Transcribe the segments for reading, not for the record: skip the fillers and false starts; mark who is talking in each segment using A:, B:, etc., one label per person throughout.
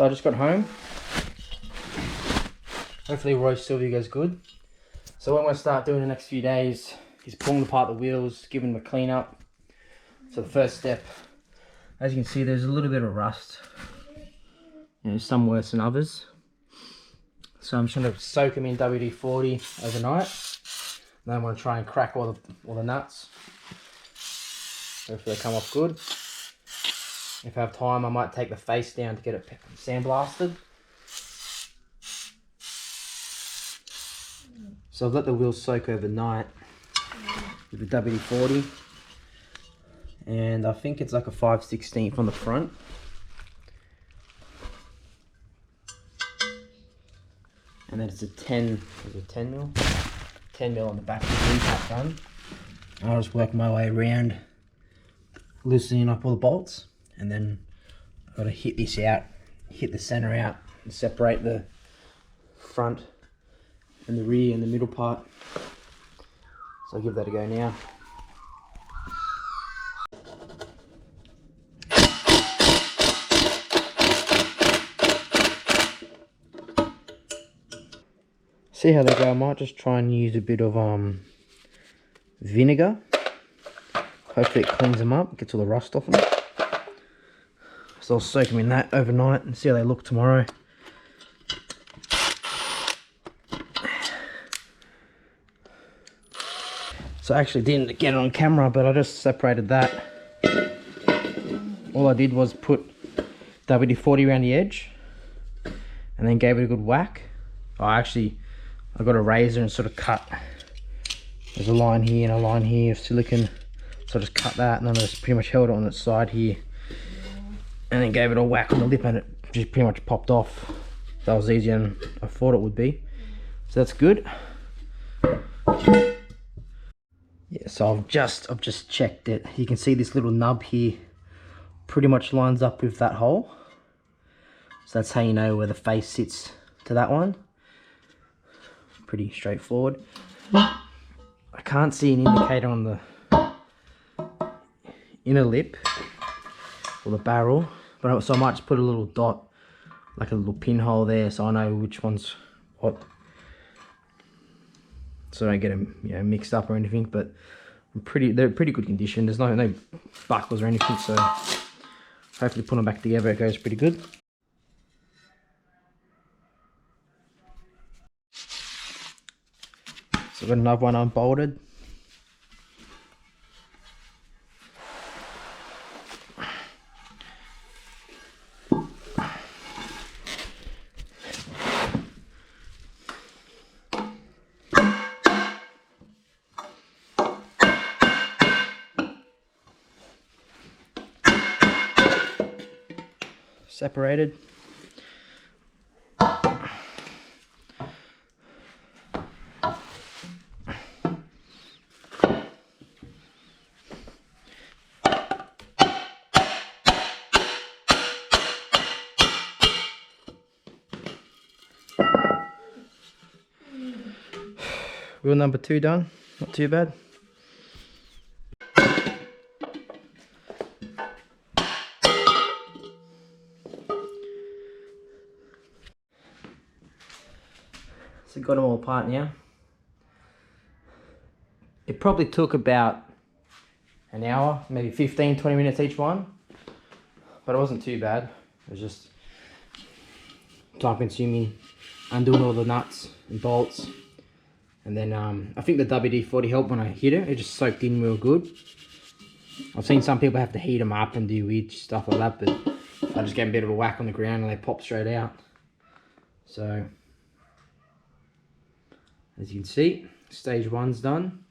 A: So I just got home. Hopefully roast silver goes good. So what I'm going to start doing the next few days is pulling apart the wheels, giving them a clean up. So the first step, as you can see, there's a little bit of rust. Some worse than others. So I'm just going to soak them in WD-40 overnight. Then I'm going to try and crack all the nuts. Hopefully they come off good. If I have time, I might take the face down to get it sandblasted. So I've let the wheels soak overnight with the WD-40. And I think it's like a 5/16 on the front. And then it's a 10 mil? 10 mil on the back of the impact gun. I'll just work my way around, loosening up all the bolts. And then I've got to hit this out, hit the center out, and separate the front and the rear and the middle part. So I'll give that a go now. See how they go. I might just try and use a bit of vinegar. Hopefully it cleans them up, gets all the rust off them. So I'll soak them in that overnight and see how they look tomorrow. So I actually didn't get it on camera, but I just separated that. All I did was put WD-40 around the edge and then gave it a good whack. I got a razor and sort of cut. There's a line here and a line here of silicone. So I just cut that and then I just pretty much held it on its side here. And then gave it a whack on the lip and it just pretty much popped off. That was easier than I thought it would be. So that's good. Yeah, so I've just checked it. You can see this little nub here pretty much lines up with that hole. So that's how you know where the face sits to that one. Pretty straightforward. I can't see an indicator on the inner lip or the barrel, but so I might just put a little dot, like a little pinhole there, so I know which one's what, so I don't get them mixed up or anything. But they're pretty good condition. There's no buckles or anything, so hopefully putting them back together it goes pretty good. So I've got another one unbolted. Separated. Wheel number 2 done, not too bad. So got them all apart now. It probably took about an hour, maybe 15-20 minutes each one, but it wasn't too bad. It was just time consuming, undoing all the nuts and bolts. And then I think the WD-40 helped when I hit it. It just soaked in real good. I've seen some people have to heat them up and do weird stuff like that, but I just gave them a bit of a whack on the ground and they pop straight out. So, as you can see, stage 1's done.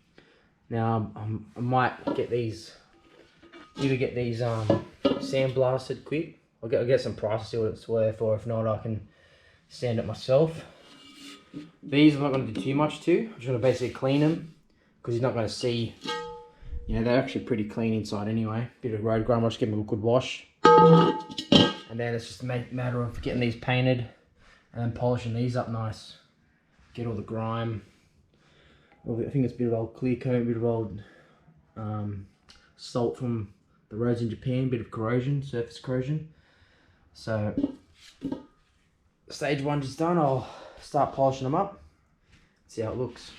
A: Now I might get these, sandblasted quick. I'll get some prices, see what it's worth, or if not I can sand it myself. These I'm not going to do too much to. I'm just going to basically clean them because you're not going to see, they're actually pretty clean inside anyway. Bit of road grime, I'll just give them a good wash. And then it's just a matter of getting these painted and then polishing these up nice. Get all the grime. I think it's a bit of old clear coat, a bit of old salt from the roads in Japan, bit of corrosion, surface corrosion. So stage 1 just done, I'll start polishing them up, see how it looks.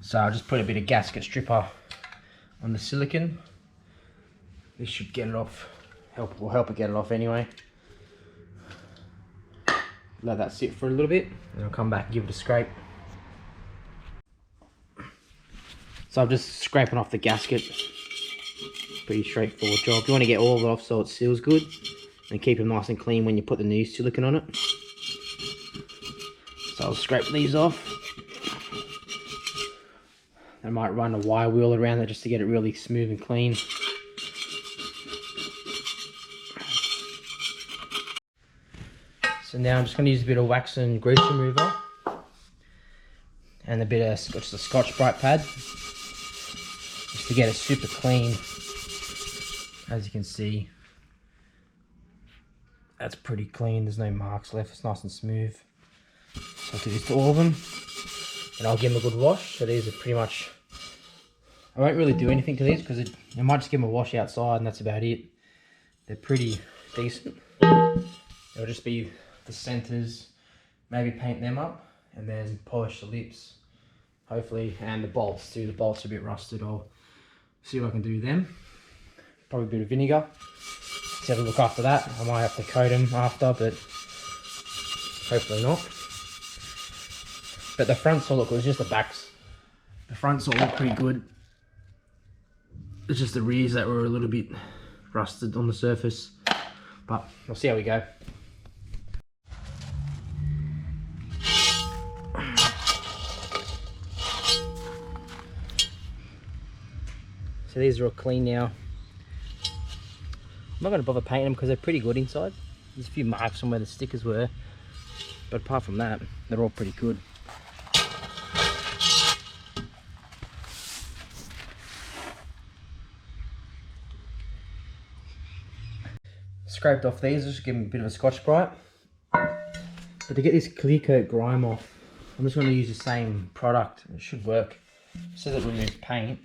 A: So I'll just put a bit of gasket stripper on the silicone. This should get it off, will help it get it off anyway. Let that sit for a little bit, and I'll come back and give it a scrape. So I'm just scraping off the gasket. Pretty straightforward job. You want to get all of it off so it seals good, and keep them nice and clean when you put the new silicone on it. So I'll scrape these off. I might run a wire wheel around it just to get it really smooth and clean. So now I'm just going to use a bit of wax and grease remover and a bit of just a Scotch-Brite pad just to get it super clean. As you can see, that's pretty clean, there's no marks left, it's nice and smooth. So I'll do this to all of them. And I'll give them a good wash. So these are pretty much, I won't really do anything to these because I might just give them a wash outside and that's about it. They're pretty decent. It'll just be the centers, maybe paint them up and then polish the lips, hopefully, and the bolts too. The bolts are a bit rusted. I'll see what I can do with them. Probably a bit of vinegar. Let's have a look after that. I might have to coat them after, but hopefully not. But the fronts all look good, it's just the backs. The fronts all look pretty good. It's just the rears that were a little bit rusted on the surface. But we'll see how we go. So these are all clean now. I'm not going to bother painting them because they're pretty good inside. There's a few marks from where the stickers were. But apart from that, they're all pretty good. Scraped off these, just give them a bit of a Scotch-Brite. But to get this clear coat grime off, I'm just going to use the same product. It should work. It says it removes paint.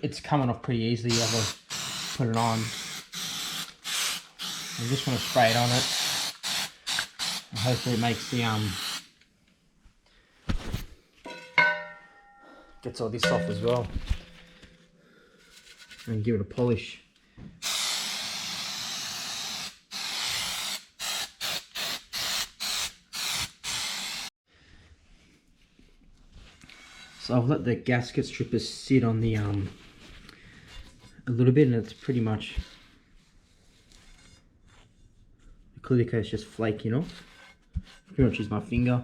A: It's coming off pretty easily. You have to put it on. I'm just going to spray it on it. And hopefully it makes the gets all this off as well. And give it a polish. So I've let the gasket strippers sit on the a little bit, and it's pretty much, the clear coat's just flaking off. Pretty much use my finger